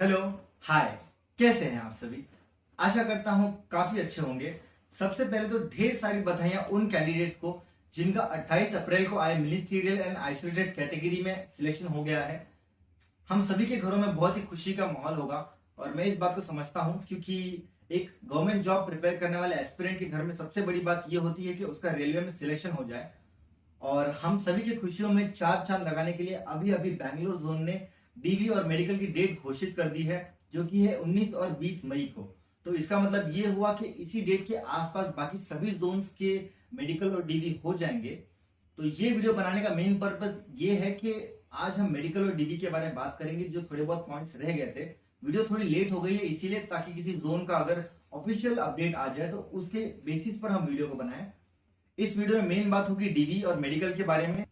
Hello. हाय। कैसे हैं आप सभी? आशा करता हूं काफी अच्छे होंगे। सबसे पहले तो ढेर सारी बधाइयां उन कैंडिडेट्स को जिनका 28 अप्रैल को आए मिनिस्टीरियल एंड आइसोलेटेड कैटेगरी में सिलेक्शन हो गया है। हम सभी के घरों में बहुत ही खुशी का माहौल होगा और मैं इस बात को समझता हूं क्योंकि एक गवर्नमेंट जॉब प्रिपेयर करने वाले एस्पिरेंट के घर में सबसे बड़ी बात यह होती है कि उसका रेलवे में सिलेक्शन हो जाए। और हम सभी की खुशियों में चार चांद लगाने के लिए अभी अभी बैंगलोर जोन ने डीवी और मेडिकल की डेट घोषित कर दी है, जो कि है 19 और 20 मई को। तो इसका मतलब ये हुआ कि इसी डेट के आसपास बाकी सभी जोन्स के मेडिकल और डीवी हो जाएंगे। तो ये वीडियो बनाने का मेन पर्पस ये है कि आज हम मेडिकल और डीवी के बारे में बात करेंगे, जो थोड़े बहुत पॉइंट्स रह गए थे। वीडियो थोड़ी लेट हो गई है इसीलिए, ताकि किसी जोन का अगर ऑफिशियल अपडेट आ जाए तो उसके बेसिस पर हम वीडियो को बनाएं। इस वीडियो में मेन बात होगी डीवी और मेडिकल के बारे में।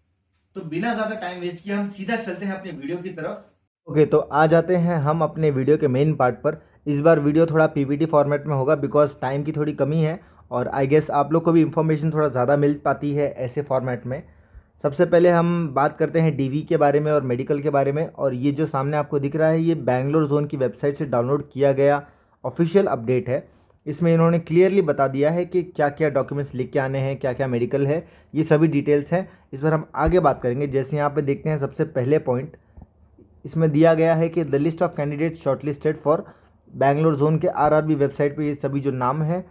तो बिना ज्यादा टाइम वेस्ट किए हम सीधा चलते हैं अपने वीडियो की तरफ। ओके, तो आ जाते हैं हम अपने वीडियो के मेन पार्ट पर। इस बार वीडियो थोड़ा पीपीटी फॉर्मेट में होगा बिकॉज टाइम की थोड़ी कमी है और आई गेस आप लोग को भी इन्फॉर्मेशन थोड़ा ज़्यादा मिल पाती है ऐसे फॉर्मेट में। सबसे पहले हम बात करते हैं डीवी के बारे में और मेडिकल के बारे में। और ये जो सामने आपको दिख रहा है ये बैंगलोर जोन की वेबसाइट से डाउनलोड किया गया ऑफिशियल अपडेट है। इसमें इन्होंने क्लियरली बता दिया है कि क्या क्या डॉक्यूमेंट्स लिख के आने हैं, क्या क्या मेडिकल है, ये सभी डिटेल्स हैं। इस पर हम आगे बात करेंगे। जैसे यहाँ पे देखते हैं सबसे पहले पॉइंट इसमें दिया गया है कि the list of candidate shortlisted for Bangalore zone के आरआरबी वेबसाइट पे ये सभी जो नाम हैं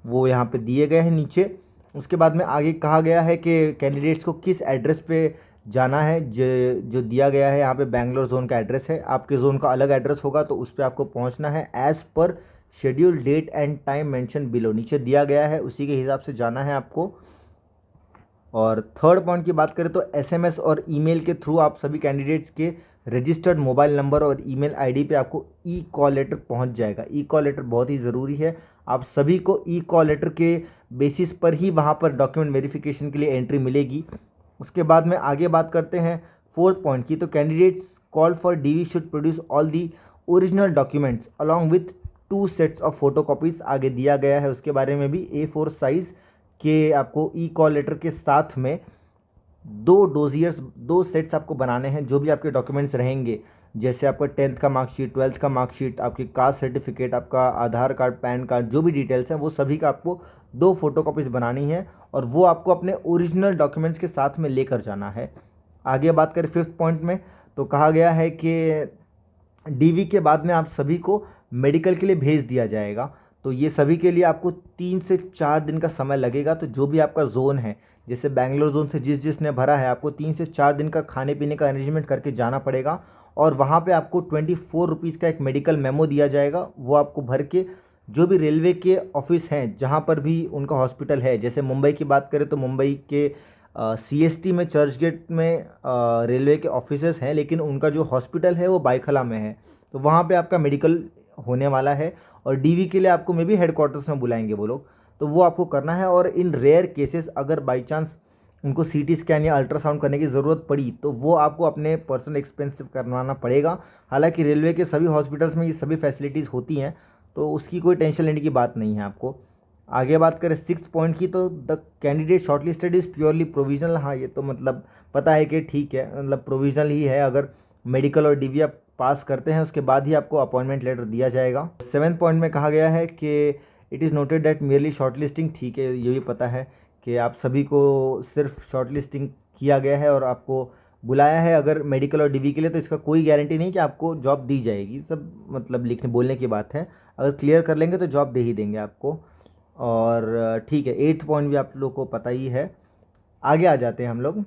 वो यहाँ पे दिए गए हैं नीचे। उसके बाद में आगे कहा गया है कि कैंडिडेट्स को किस एड्रेस पे जाना है। जो दिया गया है यहाँ पे बैंगलोर जोन का एड्रेस है। आपके जोन का अलग एड्रेस होगा तो उस पर आपको पहुँचना है as per schedule date and time mention below. नीचे दिया गया है उसी के हिसाब से जाना है आपको। और थर्ड पॉइंट की बात करें तो एसएमएस और ईमेल के थ्रू आप सभी कैंडिडेट्स के रजिस्टर्ड मोबाइल नंबर और ईमेल आईडी पे आपको ई कॉल लेटर पहुंच जाएगा। ई कॉल लेटर बहुत ही ज़रूरी है। आप सभी को ई कॉल लेटर के बेसिस पर ही वहां पर डॉक्यूमेंट वेरिफिकेशन के लिए एंट्री मिलेगी। उसके बाद में आगे बात करते हैं फोर्थ पॉइंट की। तो candidates call for DV should produce all the original documents along with 2 sets of photocopies आगे दिया गया है। उसके बारे में भी A4 साइज़ के आपको ई कॉल लेटर के साथ में 2 डोजियर्स 2 सेट्स आपको बनाने हैं। जो भी आपके डॉक्यूमेंट्स रहेंगे, जैसे आपका 10th का मार्कशीट, 12th का मार्कशीट, आपकी कास्ट सर्टिफिकेट, आपका आधार कार्ड, पैन कार्ड, जो भी डिटेल्स हैं वो सभी का आपको 2 फोटोकॉपीज़ बनानी है और वो आपको अपने ओरिजिनल डॉक्यूमेंट्स के साथ में लेकर जाना है। आगे बात करें फिफ्थ पॉइंट में, तो कहा गया है कि डीवी के बाद में आप सभी को मेडिकल के लिए भेज दिया जाएगा। तो ये सभी के लिए आपको 3 से 4 दिन का समय लगेगा। तो जो भी आपका जोन है, जैसे बैंगलोर जोन से जिसने भरा है, आपको 3 से 4 दिन का खाने पीने का अरेंजमेंट करके जाना पड़ेगा। और वहाँ पे आपको 24 रुपीज़ का एक मेडिकल मेमो दिया जाएगा। वो आपको भर के जो भी रेलवे के ऑफिस हैं जहाँ पर भी उनका हॉस्पिटल है, जैसे मुंबई की बात करें तो मुंबई के CST में चर्च गेट में रेलवे के ऑफिसेस हैं, लेकिन उनका जो हॉस्पिटल है वो बाइखला में है। तो वहाँ पे आपका मेडिकल होने वाला है और डीवी के लिए आपको मे बी हेडक्वार्टर्स में बुलाएंगे वो लोग। तो वो आपको करना है। और इन रेयर केसेस अगर बाई चांस उनको CT स्कैन या अल्ट्रासाउंड करने की ज़रूरत पड़ी तो वो आपको अपने पर्सनल एक्सपेंस से करवाना पड़ेगा। हालांकि रेलवे के सभी हॉस्पिटल्स में ये सभी फैसिलिटीज़ होती हैं, तो उसकी कोई टेंशन लेने की बात नहीं है आपको। आगे बात करें सिक्स्थ पॉइंट की, तो the candidate shortlisted is purely provisional. हाँ, ये तो मतलब पता है कि ठीक है, मतलब प्रोविजनल ही है। अगर मेडिकल और डीवी आप पास करते हैं उसके बाद ही आपको अपॉइंटमेंट लेटर दिया जाएगा। सेवेंथ पॉइंट में कहा गया है कि it is noted that merely shortlisting, ठीक है, ये भी पता है कि आप सभी को सिर्फ शॉर्टलिस्टिंग किया गया है और आपको बुलाया है अगर मेडिकल और डीवी के लिए। तो इसका कोई गारंटी नहीं कि आपको जॉब दी जाएगी, सब मतलब लिखने बोलने की बात है। अगर क्लियर कर लेंगे तो जॉब दे ही देंगे आपको। और ठीक है, एट्थ पॉइंट भी आप लोग को पता ही है। आगे आ जाते हैं हम लोग।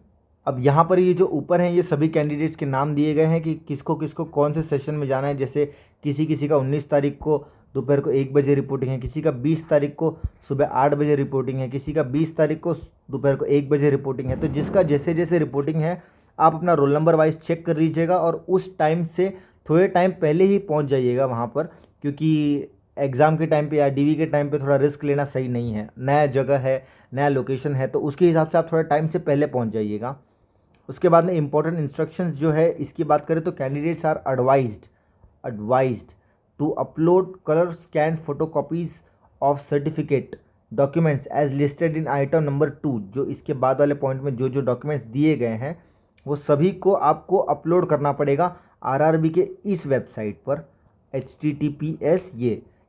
अब यहाँ पर ये जो ऊपर हैं ये सभी कैंडिडेट्स के नाम दिए गए हैं कि किसको किसको कौन से सेशन में जाना है। जैसे किसी किसी का 19 तारीख को दोपहर को 1 बजे रिपोर्टिंग है, किसी का 20 तारीख को सुबह 8 बजे रिपोर्टिंग है, किसी का 20 तारीख को दोपहर को 1 बजे रिपोर्टिंग है। तो जिसका जैसे जैसे रिपोर्टिंग है आप अपना रोल नंबर वाइज चेक कर लीजिएगा और उस टाइम से थोड़े टाइम पहले ही पहुँच जाइएगा वहाँ पर, क्योंकि एग्ज़ाम के टाइम पे या डीवी के टाइम पे थोड़ा रिस्क लेना सही नहीं है। नया जगह है, नया लोकेशन है, तो उसके हिसाब से आप थोड़ा टाइम से पहले पहुंच जाइएगा। उसके बाद में इंपॉर्टेंट इंस्ट्रक्शंस जो है इसकी बात करें तो candidates are advised to upload colour scan photocopies of certificate documents as listed in item number 2। जो इसके बाद वाले पॉइंट में जो जो डॉक्यूमेंट्स दिए गए हैं वो सभी को आपको अपलोड करना पड़ेगा आरआरबी के इस वेबसाइट पर। HTTPS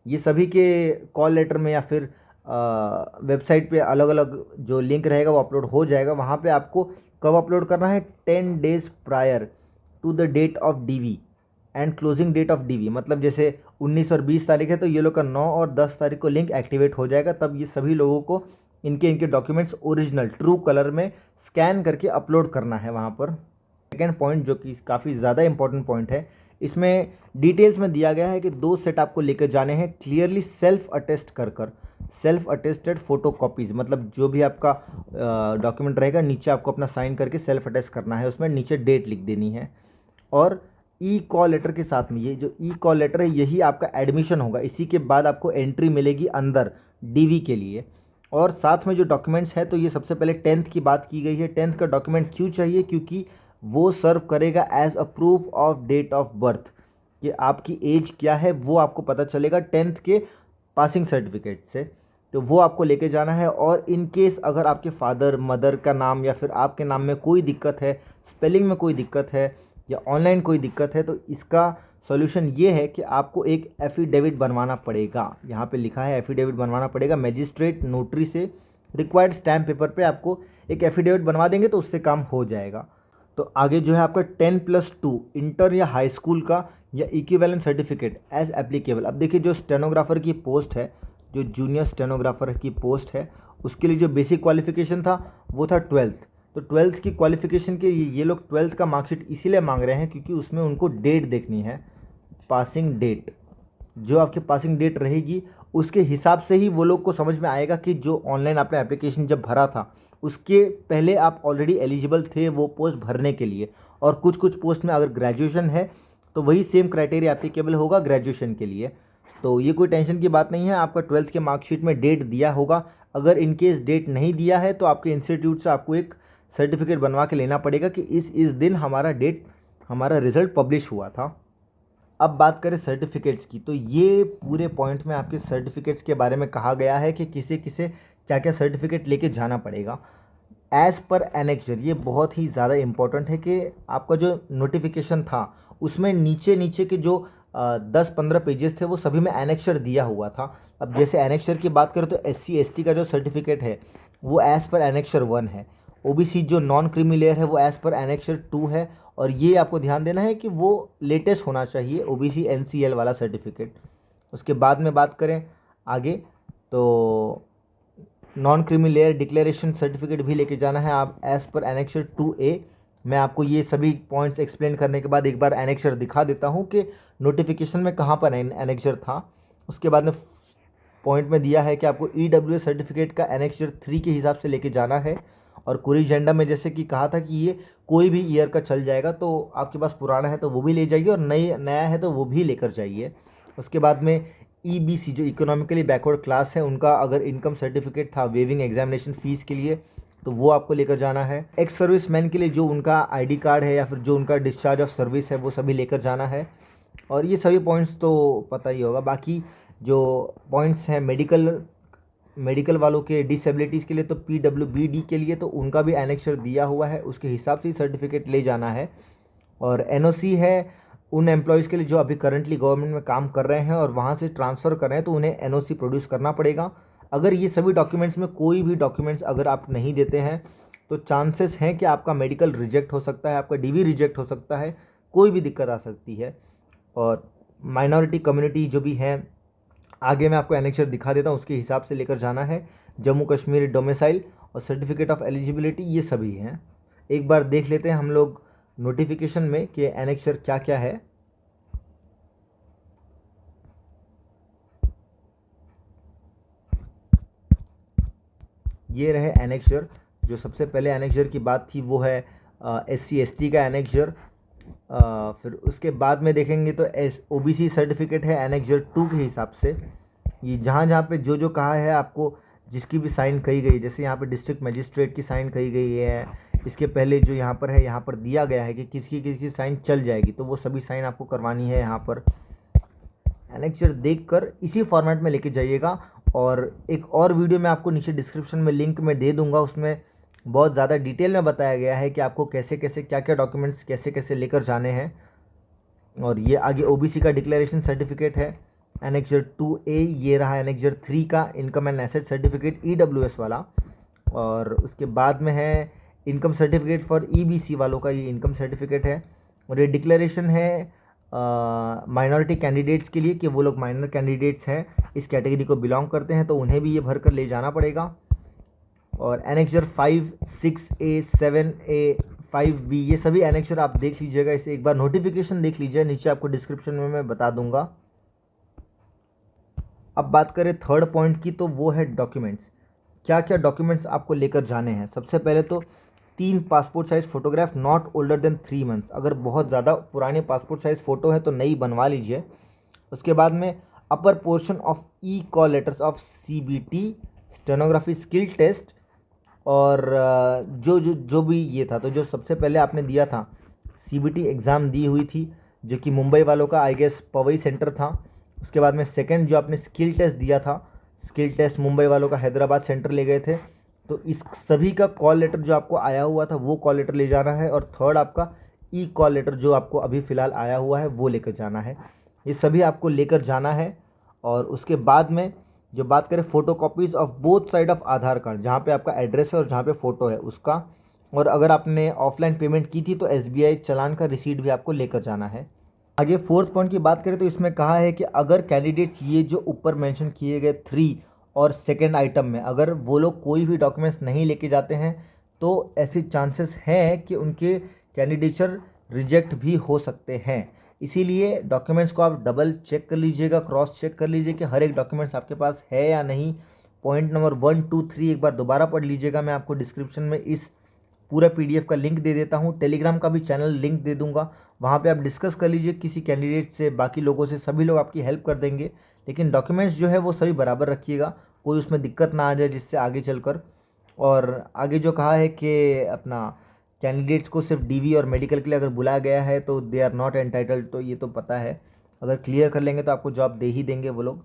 ये सभी के कॉल लेटर में या फिर वेबसाइट पे अलग अलग जो लिंक रहेगा वो अपलोड हो जाएगा। वहाँ पे आपको कब अपलोड करना है, 10 days prior to the date of DV and closing date of DV। मतलब जैसे 19 और 20 तारीख है तो ये लोग का 9 और 10 तारीख को लिंक एक्टिवेट हो जाएगा। तब ये सभी लोगों को इनके डॉक्यूमेंट्स ओरिजिनल ट्रू कलर में स्कैन करके अपलोड करना है वहाँ पर। सेकेंड पॉइंट जो कि काफ़ी ज़्यादा इंपॉर्टेंट पॉइंट है, इसमें डिटेल्स में दिया गया है कि 2 सेट आपको लेकर जाने हैं क्लियरली सेल्फ अटेस्ट कर सेल्फ अटेस्टेड फोटो कॉपीज़। मतलब जो भी आपका डॉक्यूमेंट रहेगा नीचे आपको अपना साइन करके सेल्फ अटेस्ट करना है, उसमें नीचे डेट लिख देनी है। और ई कॉल लेटर के साथ में ये जो ई कॉल लेटर है यही आपका एडमिशन होगा, इसी के बाद आपको एंट्री मिलेगी अंदर DV के लिए। और साथ में जो डॉक्यूमेंट्स है तो ये सबसे पहले 10th की बात की गई है। 10th का डॉक्यूमेंट क्यों चाहिए, क्योंकि वो सर्व करेगा as a proof of date of birth, कि आपकी एज क्या है वो आपको पता चलेगा 10th के पासिंग सर्टिफिकेट से। तो वो आपको लेके जाना है। और इन केस अगर आपके फादर मदर का नाम या फिर आपके नाम में कोई दिक्कत है, स्पेलिंग में कोई दिक्कत है या ऑनलाइन कोई दिक्कत है, तो इसका सॉल्यूशन ये है कि आपको एक एफिडेविट बनवाना पड़ेगा। यहाँ पे लिखा है एफिडेविट बनवाना पड़ेगा मजिस्ट्रेट नोटरी से। रिक्वायर्ड स्टैम्प पेपर पे आपको एक एफिडेविट बनवा देंगे तो उससे काम हो जाएगा। तो आगे जो है आपका 10+2 इंटर या हाई स्कूल का या इक्विवेलेंट सर्टिफिकेट एज एप्लीकेबल। अब देखिए जो स्टेनोग्राफर की पोस्ट है, जो जूनियर स्टेनोग्राफर की पोस्ट है, उसके लिए जो बेसिक क्वालिफिकेशन था वो था 12th। तो 12th की क्वालिफिकेशन के ये लोग 12th का मार्कशीट इसीलिए मांग रहे हैं क्योंकि उसमें उनको डेट देखनी है, पासिंग डेट। जो आपकी पासिंग डेट रहेगी उसके हिसाब से ही वो लोग को समझ में आएगा कि जो ऑनलाइन आपने एप्लीकेशन जब भरा था उसके पहले आप ऑलरेडी एलिजिबल थे वो पोस्ट भरने के लिए। और कुछ पोस्ट में अगर ग्रेजुएशन है तो वही सेम क्राइटेरिया एप्लीकेबल होगा ग्रेजुएशन के लिए। तो ये कोई टेंशन की बात नहीं है, आपका 12th के मार्कशीट में डेट दिया होगा। अगर इनकेस डेट नहीं दिया है तो आपके इंस्टीट्यूट से आपको एक सर्टिफिकेट बनवा के लेना पड़ेगा कि इस दिन हमारा रिज़ल्ट पब्लिश हुआ था। अब बात करें सर्टिफिकेट्स की, तो ये पूरे पॉइंट में आपके सर्टिफिकेट्स के बारे में कहा गया है कि किसे किसे क्या क्या सर्टिफिकेट लेके जाना पड़ेगा एज़ पर एनेक्चर। ये बहुत ही ज़्यादा इम्पोर्टेंट है कि आपका जो नोटिफिकेशन था उसमें नीचे के जो 10-15 पेजेस थे वो सभी में एनेक्चर दिया हुआ था। अब जैसे एनेक्चर की बात करें तो SC/ST का जो सर्टिफिकेट है वो एज़ पर एनेक्चर 1 है। OBC जो नॉन क्रीमी लेयर है वो एज़ पर एनेक्चर 2 है। और ये आपको ध्यान देना है कि वो लेटेस्ट होना चाहिए OBC NCL वाला सर्टिफिकेट। उसके बाद में बात करें आगे तो non creamy layer declaration certificate भी लेके जाना है आप एज़ पर एनेक्चर 2A। मैं आपको ये सभी पॉइंट्स एक्सप्लेन करने के बाद एक बार एनेक्चर दिखा देता हूँ कि नोटिफिकेशन में कहाँ पर एनेक्चर था। उसके बाद में पॉइंट में दिया है कि आपको EWS सर्टिफिकेट का एनेक्चर 3 के हिसाब से लेके जाना है। और कोरी जेंडा में जैसे कि कहा था कि ये कोई भी ईयर का चल जाएगा, तो आपके पास पुराना है तो वो भी ले जाइए और नया है तो वो भी लेकर जाइए। उसके बाद में EBC जो इकोनॉमिकली बैकवर्ड क्लास है उनका अगर इनकम सर्टिफिकेट था वेविंग एग्जामिनेशन फ़ीस के लिए तो वो आपको लेकर जाना है। एक्स सर्विस मैन के लिए जो उनका ID कार्ड है या फिर जो उनका डिस्चार्ज ऑफ सर्विस है वो सभी लेकर जाना है। और ये सभी पॉइंट्स तो पता ही होगा। बाकी जो पॉइंट्स हैं मेडिकल वालों के डिसेबिलिटीज़ के लिए तो PWBD के लिए तो उनका भी एनेक्चर दिया हुआ है, उसके हिसाब से ही सर्टिफिकेट ले जाना है। और NOC है उन एम्प्लॉयज़ के लिए जो अभी करंटली गवर्नमेंट में काम कर रहे हैं और वहाँ से ट्रांसफ़र कर रहे हैं तो उन्हें NOC प्रोड्यूस करना पड़ेगा। अगर ये सभी डॉक्यूमेंट्स में कोई भी डॉक्यूमेंट्स अगर आप नहीं देते हैं तो चांसेस हैं कि आपका मेडिकल रिजेक्ट हो सकता है, आपका DV रिजेक्ट हो सकता है, कोई भी दिक्कत आ सकती है। और माइनॉरिटी कम्युनिटी जो भी है आगे मैं आपको एनेक्चर दिखा देता हूँ, उसके हिसाब से लेकर जाना है। जम्मू कश्मीर डोमिसाइल और सर्टिफिकेट ऑफ एलिजिबिलिटी ये सभी हैं। एक बार देख लेते हैं हम लोग नोटिफिकेशन में कि एनेक्चर क्या क्या है। ये रहे एनेक्चर। जो सबसे पहले एनेक्चर की बात थी वो है SC/ST का एनेक्चर। फिर उसके बाद में देखेंगे तो OBC सर्टिफिकेट है एनेक्चर 2 के हिसाब से। ये जहाँ पे जो कहा है आपको जिसकी भी साइन कही गई, जैसे यहाँ पे डिस्ट्रिक्ट मजिस्ट्रेट की साइन कही गई है, इसके पहले जो यहाँ पर है यहाँ पर दिया गया है कि किसकी साइन चल जाएगी तो वो सभी साइन आपको करवानी है यहाँ पर। एनेक्चर देखकर इसी फॉर्मेट में लेके जाइएगा। और एक और वीडियो मैं आपको नीचे डिस्क्रिप्शन में लिंक में दे दूँगा, उसमें बहुत ज़्यादा डिटेल में बताया गया है कि आपको कैसे क्या क्या डॉक्यूमेंट्स कैसे लेकर जाने हैं। और ये आगे ओबीसी का डिक्लेरेशन सर्टिफिकेट है। एनेक्जर 2A ये रहा एनेक्जर 3 का income and asset certificate EWS वाला। और उसके बाद में है इनकम सर्टिफिकेट फॉर ईबीसी वालों का, ये इनकम सर्टिफिकेट है। और ये डिक्लेरेशन है माइनॉरिटी कैंडिडेट्स के लिए कि वो लोग माइनर कैंडिडेट्स हैं, इस कैटेगरी को बिलोंग करते हैं, तो उन्हें भी ये भर कर ले जाना पड़ेगा। और एनेक्जर 5, 6A, 7A, 5B ये सभी एनेक्जर आप देख लीजिएगा, इसे एक बार नोटिफिकेशन देख लीजिए, नीचे आपको डिस्क्रिप्शन में मैं बता दूंगा। अब बात करें थर्ड पॉइंट की, तो वो है डॉक्यूमेंट्स। क्या क्या डॉक्यूमेंट्स आपको लेकर जाने हैं। सबसे पहले तो 3 passport size photograph not older than 3 months. अगर बहुत ज़्यादा पुराने पासपोर्ट साइज़ फ़ोटो है तो नई बनवा लीजिए। उसके बाद में upper portion of E call letters of CBT stenography skill test. और जो भी ये था, तो जो सबसे पहले आपने दिया था CBT एग्ज़ाम दी हुई थी, जो कि मुंबई वालों का आई गेस पवई सेंटर था। उसके बाद में सेकंड जो आपने स्किल टेस्ट दिया था, स्किल टेस्ट मुंबई वालों का हैदराबाद सेंटर ले गए थे। तो इस सभी का कॉल लेटर जो आपको आया हुआ था वो कॉल लेटर ले जाना है। और थर्ड आपका ई कॉल लेटर जो आपको अभी फ़िलहाल आया हुआ है वो लेकर जाना है। ये सभी आपको लेकर जाना है। और उसके बाद में जो बात करें photo copies of both side of Aadhaar card, जहाँ पे आपका एड्रेस है और जहाँ पे फ़ोटो है उसका। और अगर आपने ऑफलाइन पेमेंट की थी तो SBI चालान का रिसीट भी आपको लेकर जाना है। आगे फोर्थ पॉइंट की बात करें तो इसमें कहा है कि अगर कैंडिडेट्स ये जो ऊपर मेंशन किए गए 3 और सेकेंड आइटम में अगर वो लोग कोई भी डॉक्यूमेंट्स नहीं लेके जाते हैं तो ऐसे चांसेस हैं कि उनके कैंडिडेचर रिजेक्ट भी हो सकते हैं। इसीलिए डॉक्यूमेंट्स को आप डबल चेक कर लीजिएगा, क्रॉस चेक कर लीजिए कि हर एक डॉक्यूमेंट्स आपके पास है या नहीं। पॉइंट नंबर 1, 2, 3 एक बार दोबारा पढ़ लीजिएगा। मैं आपको डिस्क्रिप्शन में इस पूरा PDF का लिंक दे देता हूँ। टेलीग्राम का भी चैनल लिंक दे दूंगा, वहाँ पे आप डिस्कस कर लीजिए किसी कैंडिडेट से, बाकी लोगों से, सभी लोग आपकी हेल्प कर देंगे। लेकिन डॉक्यूमेंट्स जो है वो सभी बराबर रखिएगा, कोई उसमें दिक्कत ना आ जाए जिससे आगे चलकर। और आगे जो कहा है कि अपना कैंडिडेट्स को सिर्फ DV और मेडिकल के लिए अगर बुलाया गया है तो दे आर नॉट एंटाइटल्ड, तो ये तो पता है, अगर क्लियर कर लेंगे तो आपको जॉब दे ही देंगे वो लोग।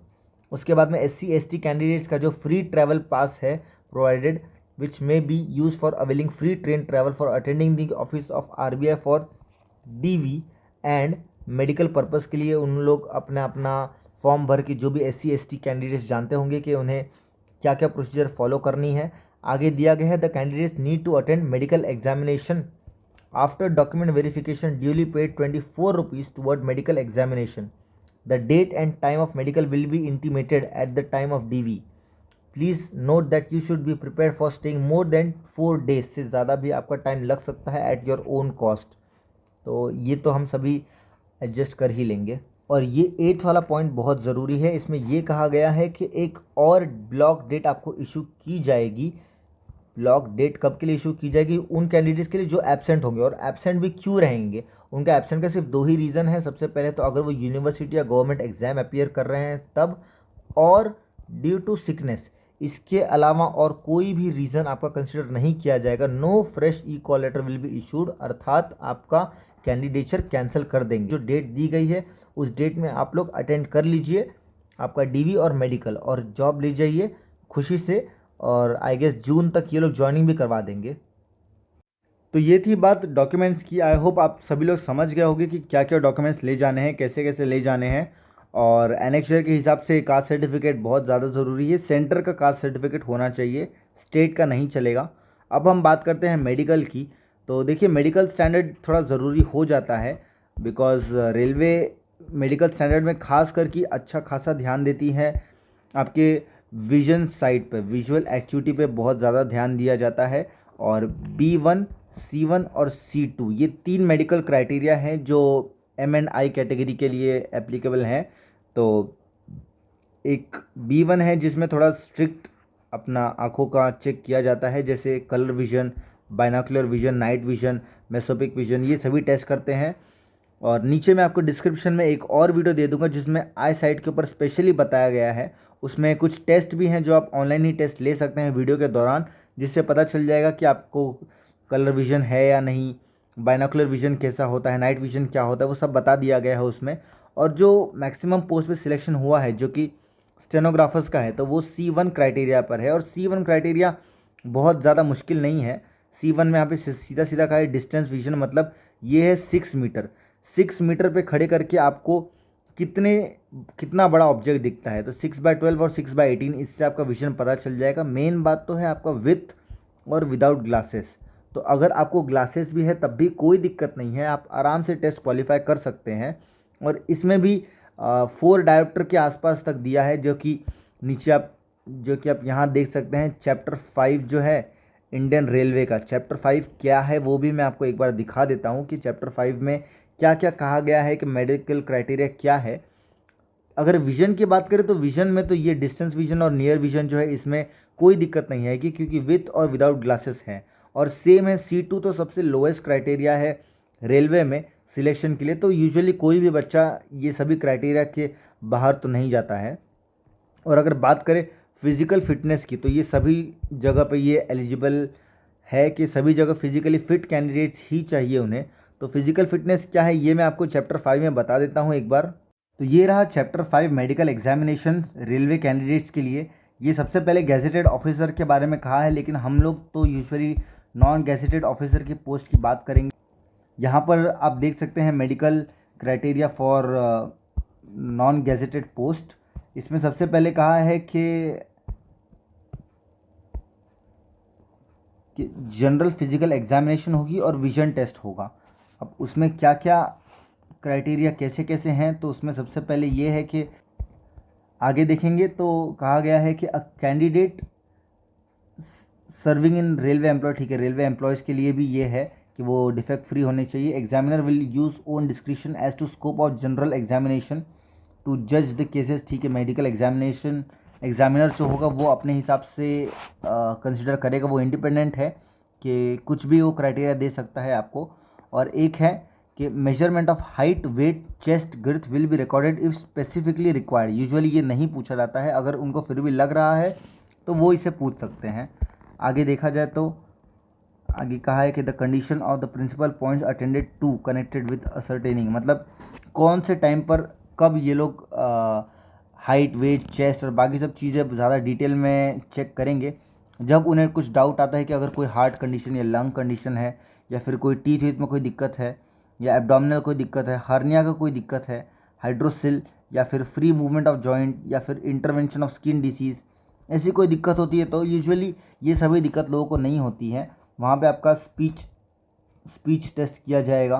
उसके बाद में SC ST कैंडिडेट्स का जो फ्री ट्रैवल पास है provided which may be used for availing free train travel for attending the office of RBI for DV and medical purpose के लिए उन लोग अपना अपना फॉर्म भर के, जो भी SC ST कैंडिडेट्स जानते होंगे कि उन्हें क्या क्या प्रोसीजर फॉलो करनी है। आगे दिया गया है the candidates need to attend medical examination after document verification duly paid 24 rupees toward medical examination. The date and time of medical will be intimated at the time of DV। Please note that you should be prepare for staying more than 4 days. से ज़्यादा भी आपका time लग सकता है at your own cost. तो ये तो हम सभी एडजस्ट कर ही लेंगे। और ये 8th वाला पॉइंट बहुत ज़रूरी है। इसमें ये कहा गया है कि एक और ब्लॉक डेट आपको इशू की जाएगी। ब्लॉक डेट कब के लिए इशू की जाएगी? उन कैंडिडेट्स के लिए जो एब्सेंट होंगे। और एब्सेंट भी क्यों रहेंगे? उनका एब्सेंट का सिर्फ 2 ही रीज़न है। सबसे पहले तो अगर वो यूनिवर्सिटी या गवर्नमेंट एग्जाम अपीयर कर रहे हैं तब, और ड्यू टू सिकनेस। इसके अलावा और कोई भी रीज़न आपका कंसिडर नहीं किया जाएगा। No fresh E call letter will be issued, अर्थात आपका कैंडिडेचर कैंसिल कर देंगे। जो डेट दी गई है उस डेट में आप लोग अटेंड कर लीजिए आपका DV और मेडिकल, और जॉब ले जाइए खुशी से। और आई गेस जून तक ये लोग ज्वाइनिंग भी करवा देंगे। तो ये थी बात डॉक्यूमेंट्स की। आई होप आप सभी लोग समझ गए होंगे कि क्या क्या डॉक्यूमेंट्स ले जाने हैं, कैसे कैसे ले जाने हैं। और एनेक्चर के हिसाब से कास्ट सर्टिफिकेट बहुत ज़्यादा ज़रूरी है। सेंटर का कास्ट सर्टिफिकेट होना चाहिए, स्टेट का नहीं चलेगा। अब हम बात करते हैं मेडिकल की। तो देखिए मेडिकल स्टैंडर्ड थोड़ा ज़रूरी हो जाता है, बिकॉज़ रेलवे मेडिकल स्टैंडर्ड में खास करके अच्छा खासा ध्यान देती है। आपके विजन साइड पे, विजुअल एक्टिविटी पे बहुत ज़्यादा ध्यान दिया जाता है। और B1, C1 और C2 ये 3 मेडिकल क्राइटेरिया हैं जो M&I कैटेगरी के लिए एप्लीकेबल हैं। तो एक B1 है जिसमें थोड़ा स्ट्रिक्ट अपना आँखों का चेक किया जाता है, जैसे colour vision, binocular vision, night vision, mesopic vision, ये सभी टेस्ट करते हैं। और नीचे मैं आपको डिस्क्रिप्शन में एक और वीडियो दे दूंगा जिसमें आई साइट के ऊपर स्पेशली बताया गया है। उसमें कुछ टेस्ट भी हैं जो आप ऑनलाइन ही टेस्ट ले सकते हैं वीडियो के दौरान, जिससे पता चल जाएगा कि आपको कलर विज़न है या नहीं, बाइनोकुलर विज़न कैसा होता है, नाइट विज़न क्या होता है, वो सब बता दिया गया है उसमें। और जो मैक्सिमम पोस्ट पे सिलेक्शन हुआ है जो कि स्टेनोग्राफर्स का है, तो वो C1 क्राइटेरिया पर है। और C1 क्राइटेरिया बहुत ज़्यादा मुश्किल नहीं है। C1 में यहाँ पे सीधा सीधा कहा है डिस्टेंस विजन, मतलब ये है 6 मीटर। 6 मीटर पे खड़े करके आपको कितना बड़ा ऑब्जेक्ट दिखता है। तो 6/12 और 6/18 इससे आपका विजन पता चल जाएगा। मेन बात तो है आपका विथ और विदाउट ग्लासेस। तो अगर आपको ग्लासेस भी है तब भी कोई दिक्कत नहीं है, आप आराम से टेस्ट क्वालिफाई कर सकते हैं। और इसमें भी 4 डायोप्टर के आसपास तक दिया है, जो कि आप यहाँ देख सकते हैं। चैप्टर 5 जो है इंडियन रेलवे का, चैप्टर 5 क्या है वो भी मैं आपको एक बार दिखा देता हूँ कि चैप्टर 5 में क्या क्या कहा गया है, कि मेडिकल क्राइटेरिया क्या है। अगर विजन की बात करें तो विजन में तो ये डिस्टेंस विजन और नियर विजन जो है इसमें कोई दिक्कत नहीं है, क्योंकि विथ और विदाउट ग्लासेस है। और सेम है C2, तो सबसे लोएस्ट क्राइटेरिया है रेलवे में सिलेक्शन के लिए। तो यूजुअली कोई भी बच्चा ये सभी क्राइटेरिया के बाहर तो नहीं जाता है। और अगर बात करें फिज़िकल फिटनेस की, तो ये सभी जगह पे ये एलिजिबल है कि सभी जगह फिज़िकली फ़िट कैंडिडेट्स ही चाहिए उन्हें। तो फिज़िकल फिटनेस क्या है ये मैं आपको चैप्टर 5 में बता देता हूँ एक बार। तो ये रहा chapter 5 medical examination railway candidates के लिए। ये सबसे पहले गैजेटेड ऑफिसर के बारे में कहा है, लेकिन हम लोग तो यूजुअली नॉन गैजेटेड ऑफिसर की पोस्ट की बात करेंगे। यहाँ पर आप देख सकते हैं medical criteria for non gazetted post. इसमें सबसे पहले कहा है कि जनरल फिजिकल एग्जामिनेशन होगी और विजन टेस्ट होगा। अब उसमें क्या क्या क्राइटेरिया कैसे कैसे हैं, तो उसमें सबसे पहले ये है कि आगे देखेंगे तो कहा गया है कि a candidate serving in railway employ, ठीक है, रेलवे एम्प्लॉयज़ के लिए भी ये है कि वो डिफेक्ट फ्री होने चाहिए। Examiner will use own description as to scope of general examination to जज द केसेस, ठीक है। मेडिकल एग्जामिनर जो होगा वो अपने हिसाब से कंसिडर करेगा, वो इंडिपेंडेंट है कि कुछ भी वो क्राइटेरिया दे सकता है आपको। और एक है कि measurement of height, weight, chest, girth will be recorded if specifically required. Usually ये नहीं पूछा जाता है, अगर उनको फिर भी लग रहा है तो वो इसे पूछ सकते हैं। आगे देखा जाए तो आगे कहा है कि the condition of the principal points attended to connected with ascertaining, मतलब कौन से टाइम पर कब ये लोग हाइट, वेट, चेस्ट और बाकी सब चीज़ें ज़्यादा डिटेल में चेक करेंगे जब उन्हें कुछ डाउट आता है कि अगर कोई हार्ट कंडीशन या लंग कंडीशन है, या फिर कोई टीथ वीथ में कोई दिक्कत है, या एब्डोमिनल कोई दिक्कत है, हर्निया का कोई दिक्कत है, हाइड्रोसिल, या फिर फ्री मूवमेंट ऑफ जॉइंट, या फिर इंटरवेंशन ऑफ स्किन डिसीज़, ऐसी कोई दिक्कत होती है। तो यूजुअली ये सभी दिक्कत लोगों को नहीं होती है। वहाँ पे आपका स्पीच टेस्ट किया जाएगा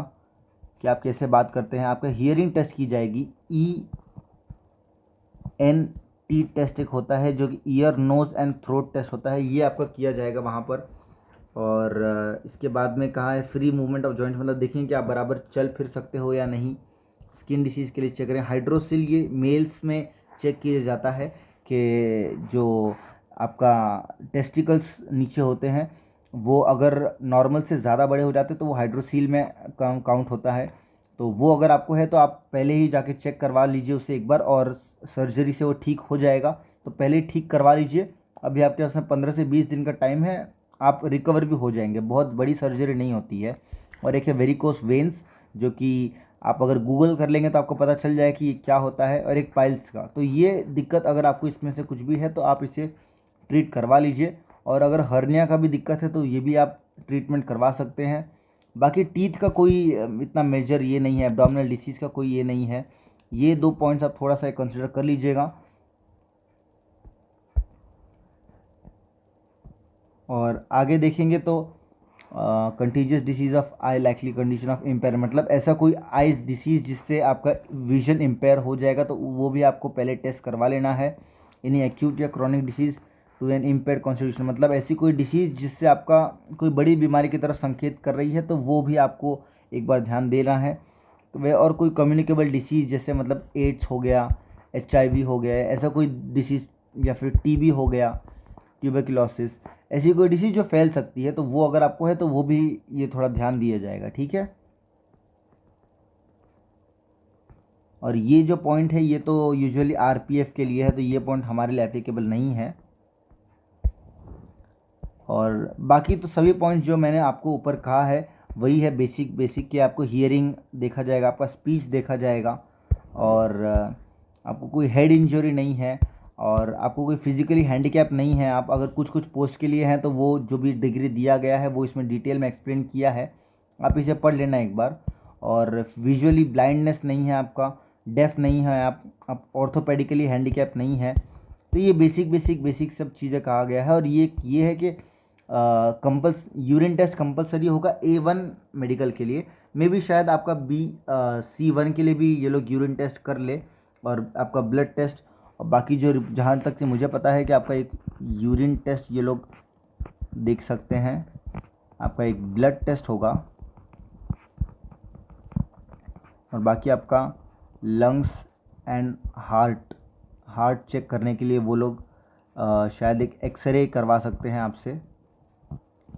कि आप कैसे बात करते हैं। आपका हियरिंग टेस्ट की जाएगी, ENT टेस्ट एक होता है जो कि ear, nose and throat test होता है, ये आपका किया जाएगा वहाँ पर। और इसके बाद में कहा है फ्री मूवमेंट ऑफ जॉइंट, मतलब देखें कि आप बराबर चल फिर सकते हो या नहीं। स्किन डिसीज़ के लिए चेक करें। हाइड्रोसिल ये मेल्स में चेक किया जाता है कि जो आपका टेस्टिकल्स नीचे होते हैं वो अगर नॉर्मल से ज़्यादा बड़े हो जाते तो वो हाइड्रोसील में काउंट होता है। तो वो अगर आपको है तो आप पहले ही जाके चेक करवा लीजिए उसे एक बार, और सर्जरी से वो ठीक हो जाएगा। तो पहले ही ठीक करवा लीजिए, अभी आपके पास में 15 से 20 दिन का टाइम है, आप रिकवर भी हो जाएंगे, बहुत बड़ी सर्जरी नहीं होती है। और एक है वेरिकोस वेन्स, जो कि आप अगर गूगल कर लेंगे तो आपको पता चल जाए कि ये क्या होता है। और एक पाइल्स का, तो ये दिक्कत अगर आपको इसमें से कुछ भी है तो आप इसे ट्रीट करवा लीजिए। और अगर हर्निया का भी दिक्कत है तो ये भी आप ट्रीटमेंट करवा सकते हैं। बाकी टीथ का कोई इतना मेजर ये नहीं है, एब्डोमिनल डिसीज़ का कोई ये नहीं है। ये 2 पॉइंट्स आप थोड़ा सा कंसिडर कर लीजिएगा। और आगे देखेंगे तो contiguous disease of I likely condition of empire, मतलब ऐसा कोई आई डिसीज़ जिससे आपका विजन इम्पेयर हो जाएगा तो वो भी आपको पहले टेस्ट करवा लेना है। यानी एक्यूट या chronic disease to an impaired constitution, मतलब ऐसी कोई डिसीज़ जिससे आपका कोई बड़ी बीमारी की तरफ संकेत कर रही है तो वो भी आपको एक बार ध्यान देना है। तो वह और कोई कम्युनिकेबल डिसीज़ जैसे मतलब एड्स हो गया, HIV हो गया, ऐसा कोई डिसीज़, या फिर TB हो गया, ट्यूबरक्लोसिस, ऐसी कोई डिसीज़ जो फैल सकती है तो वो अगर आपको है तो वो भी ये थोड़ा ध्यान दिया जाएगा, ठीक है। और ये जो पॉइंट है ये तो यूजुअली RPF के लिए है, तो ये पॉइंट हमारे लिए एप्लीकेबल नहीं है। और बाकी तो सभी पॉइंट्स जो मैंने आपको ऊपर कहा है वही है बेसिक कि आपको हियरिंग देखा जाएगा, आपका स्पीच देखा जाएगा, और आपको कोई हेड इंजरी नहीं है, और आपको कोई फिजिकली हैंडीकैप नहीं है। आप अगर कुछ पोस्ट के लिए हैं तो वो जो भी डिग्री दिया गया है वो इसमें डिटेल में एक्सप्लेन किया है, आप इसे पढ़ लेना एक बार। और विजुअली ब्लाइंडनेस नहीं है आपका, डेफ नहीं है आप ऑर्थोपेडिकली हैंडीकैप नहीं है। तो ये बेसिक सब चीज़ें कहा गया है। और ये है कि यूरिन टेस्ट कंपलसरी होगा A1 मेडिकल के लिए। मे भी शायद आपका C1 के लिए भी ये लोग यूरिन टेस्ट कर ले, और आपका ब्लड टेस्ट, और बाकी जो जहाँ तक कि मुझे पता है कि आपका एक यूरिन टेस्ट ये लोग देख सकते हैं, आपका एक ब्लड टेस्ट होगा, और बाकी आपका लंग्स एंड हार्ट चेक करने के लिए वो लोग शायद एक एक्सरे करवा सकते हैं आपसे,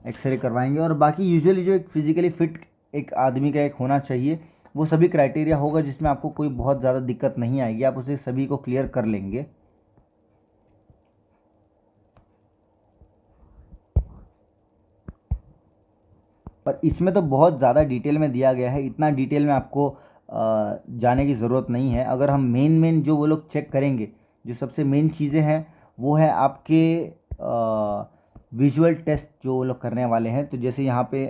एक्सरे करवाएंगे। और बाकी यूजुअली जो एक फिज़िकली फिट एक आदमी का एक होना चाहिए, वो सभी क्राइटेरिया होगा जिसमें आपको कोई बहुत ज़्यादा दिक्कत नहीं आएगी, आप उसे सभी को क्लियर कर लेंगे। पर इसमें तो बहुत ज़्यादा डिटेल में दिया गया है, इतना डिटेल में आपको जाने की ज़रूरत नहीं है। अगर हम मेन जो वो लोग चेक करेंगे, जो सबसे मेन चीज़ें हैं, वो है आपके विजुअल टेस्ट जो वो लोग करने वाले हैं। तो जैसे यहाँ पे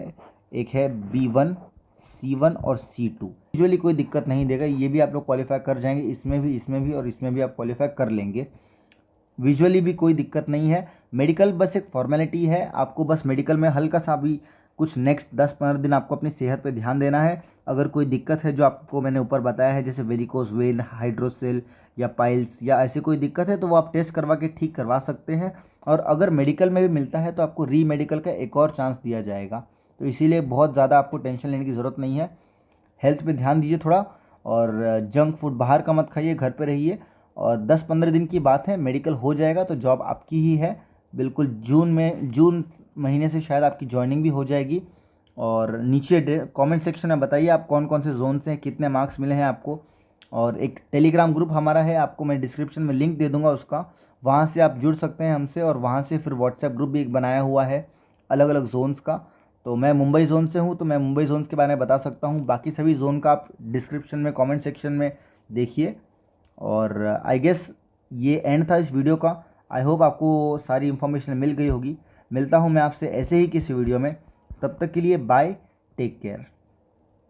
एक है B1, C1 और C2, विजुअली कोई दिक्कत नहीं देगा, ये भी आप लोग क्वालिफाई कर जाएंगे, इसमें भी और इसमें भी आप क्वालिफाई कर लेंगे। विजुअली भी कोई दिक्कत नहीं है। मेडिकल बस एक फॉर्मेलिटी है, आपको बस मेडिकल में हल्का सा भी कुछ नेक्स्ट 10-15 दिन आपको अपनी सेहत पे ध्यान देना है। अगर कोई दिक्कत है जो आपको मैंने ऊपर बताया है, जैसे वेरिकोस वेन, हाइड्रोसेल या पाइल्स या ऐसी कोई दिक्कत है, तो वो आप टेस्ट करवा के ठीक करवा सकते हैं। और अगर मेडिकल में भी मिलता है तो आपको री मेडिकल का एक और चांस दिया जाएगा। तो इसीलिए बहुत ज़्यादा आपको टेंशन लेने की ज़रूरत नहीं है। हेल्थ पे ध्यान दीजिए थोड़ा, और जंक फूड बाहर का मत खाइए, घर पे रहिए। और 10-15 दिन की बात है, मेडिकल हो जाएगा तो जॉब आपकी ही है। बिल्कुल जून महीने से शायद आपकी ज्वाइनिंग भी हो जाएगी। और नीचे कमेंट सेक्शन में बताइए आप कौन कौन से जोन से हैं, कितने मार्क्स मिले हैं आपको। और एक टेलीग्राम ग्रुप हमारा है, आपको मैं डिस्क्रिप्शन में लिंक दे दूंगा उसका, वहाँ से आप जुड़ सकते हैं हमसे। और वहाँ से फिर व्हाट्सएप ग्रुप भी एक बनाया हुआ है अलग अलग जोन्स का। तो मैं मुंबई जोन से हूँ, तो मैं मुंबई जोन्स के बारे में बता सकता हूँ। बाकी सभी जोन का आप डिस्क्रिप्शन में कमेंट सेक्शन में देखिए। और आई गेस ये एंड था इस वीडियो का। आई होप आपको सारी इन्फॉर्मेशन मिल गई होगी। मिलता हूँ मैं आपसे ऐसे ही किसी वीडियो में, तब तक के लिए बाय, टेक केयर।